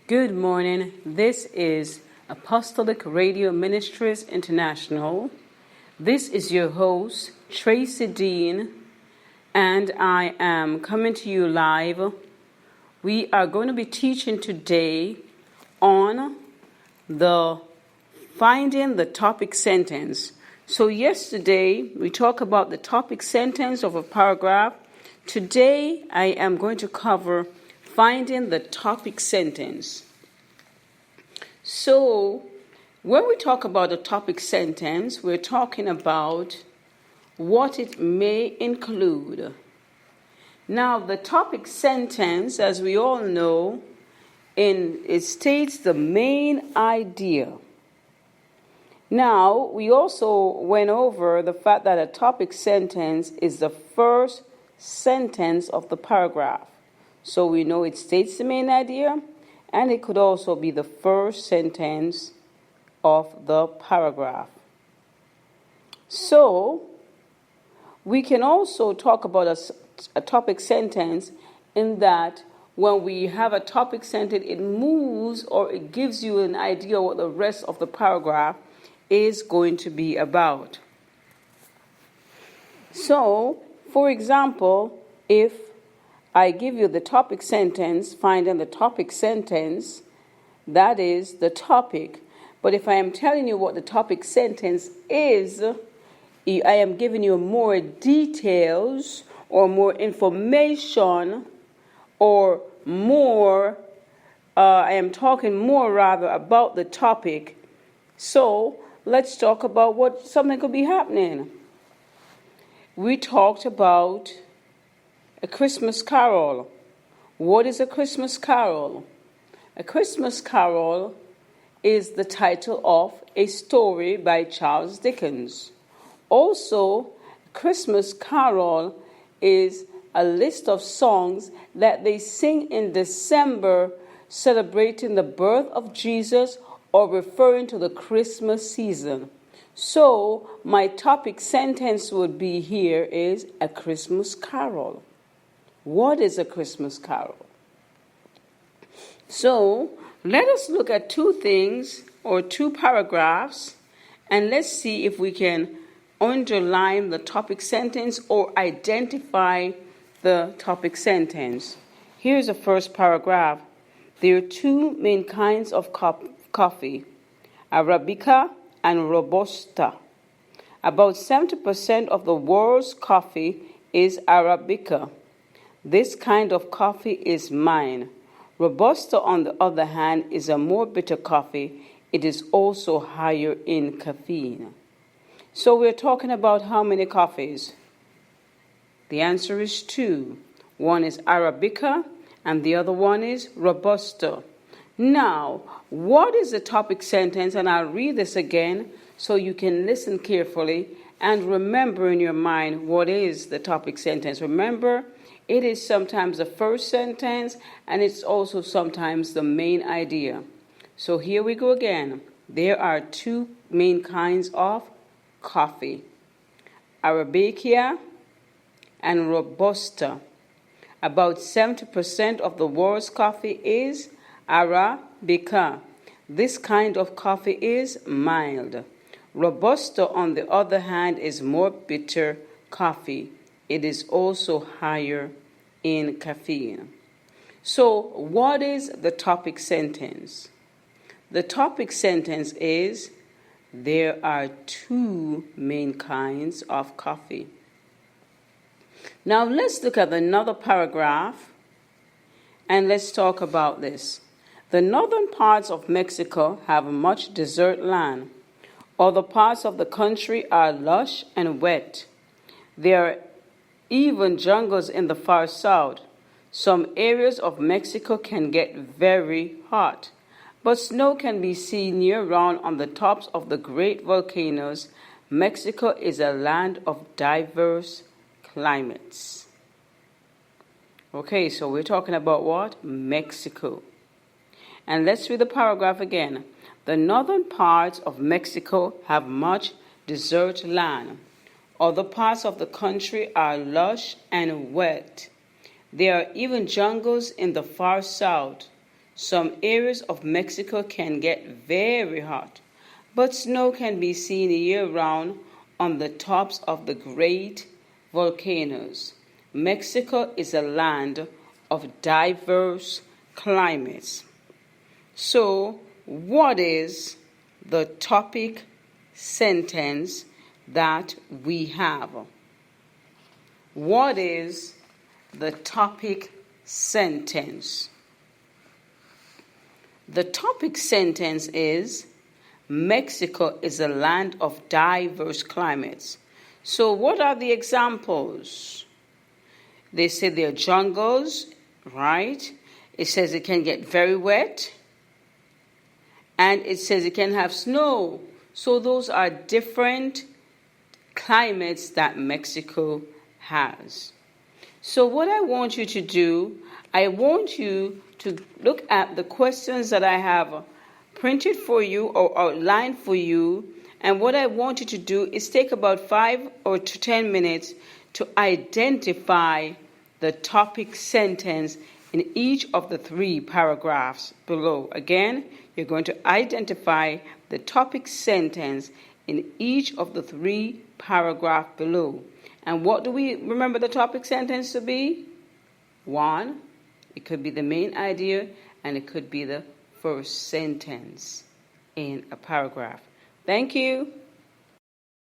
Good morning. This is Apostolic Radio Ministries International. This is your host, Tracy Dean, and I am coming to you live. We are going to be teaching today on the finding the topic sentence. So yesterday we talked about the topic sentence of a paragraph. Today I am going to cover finding the topic sentence. So, when we talk about a topic sentence, we're talking about what it may include. Now, the topic sentence, as we all know, it states the main idea. Now, we also went over the fact that a topic sentence is the first sentence of the paragraph. So we know it states the main idea, and it could also be the first sentence of the paragraph. So we can also talk about a topic sentence in that when we have a topic sentence, it moves or it gives you an idea what the rest of the paragraph is going to be about. So, for example, if I give you the topic sentence, finding the topic sentence, that is the topic. But if I am telling you what the topic sentence is, I am giving you more details or more information or more, I am talking more rather about the topic. So let's talk about what something could be happening. We talked about a Christmas carol. What is a Christmas carol? A Christmas carol is the title of a story by Charles Dickens. Also, Christmas carol is a list of songs that they sing in December celebrating the birth of Jesus or referring to the Christmas season. So, my topic sentence would be here is a Christmas carol. What is a Christmas carol? So, let us look at two things or two paragraphs and let's see if we can underline the topic sentence or identify the topic sentence. Here's the first paragraph. There are two main kinds of coffee, Arabica and Robusta. About 70% of the world's coffee is Arabica. This kind of coffee is mine. Robusta, on the other hand, is a more bitter coffee. It is also higher in caffeine. So we're talking about how many coffees? The answer is two. One is Arabica and the other one is Robusta. Now, what is the topic sentence? And I'll read this again so you can listen carefully and remember in your mind what is the topic sentence. Remember, it is sometimes the first sentence, and it's also sometimes the main idea. So here we go again. There are two main kinds of coffee, Arabica and Robusta. About 70% of the world's coffee is Arabica. This kind of coffee is mild. Robusta, on the other hand, is more bitter coffee. It is also higher in caffeine. So, what is the topic sentence? The topic sentence is, there are two main kinds of coffee. Now, let's look at another paragraph and let's talk about this. The northern parts of Mexico have much desert land. Other parts of the country are lush and wet. There are even jungles in the far south. Some areas of Mexico can get very hot, but snow can be seen year-round on the tops of the great volcanoes. Mexico is a land of diverse climates. Okay, so we're talking about what? Mexico. And let's read the paragraph again. The northern parts of Mexico have much desert land. Other parts of the country are lush and wet. There are even jungles in the far south. Some areas of Mexico can get very hot, but snow can be seen year-round on the tops of the great volcanoes. Mexico is a land of diverse climates. So, what is the topic sentence that we have? What is the topic sentence? The topic sentence is Mexico is a land of diverse climates. So what are the examples? They say there are jungles, right? It says it can get very wet. And it says it can have snow. So those are different climates that Mexico has. So what I want you to do, I want you to look at the questions that I have printed for you or outlined for you. And what I want you to do is take about 5 or 10 minutes to identify the topic sentence in each of the 3 paragraphs below. Again, you're going to identify the topic sentence in each of the 3 paragraphs below. And what do we remember the topic sentence to be? 1, it could be the main idea, and it could be the first sentence in a paragraph. Thank you.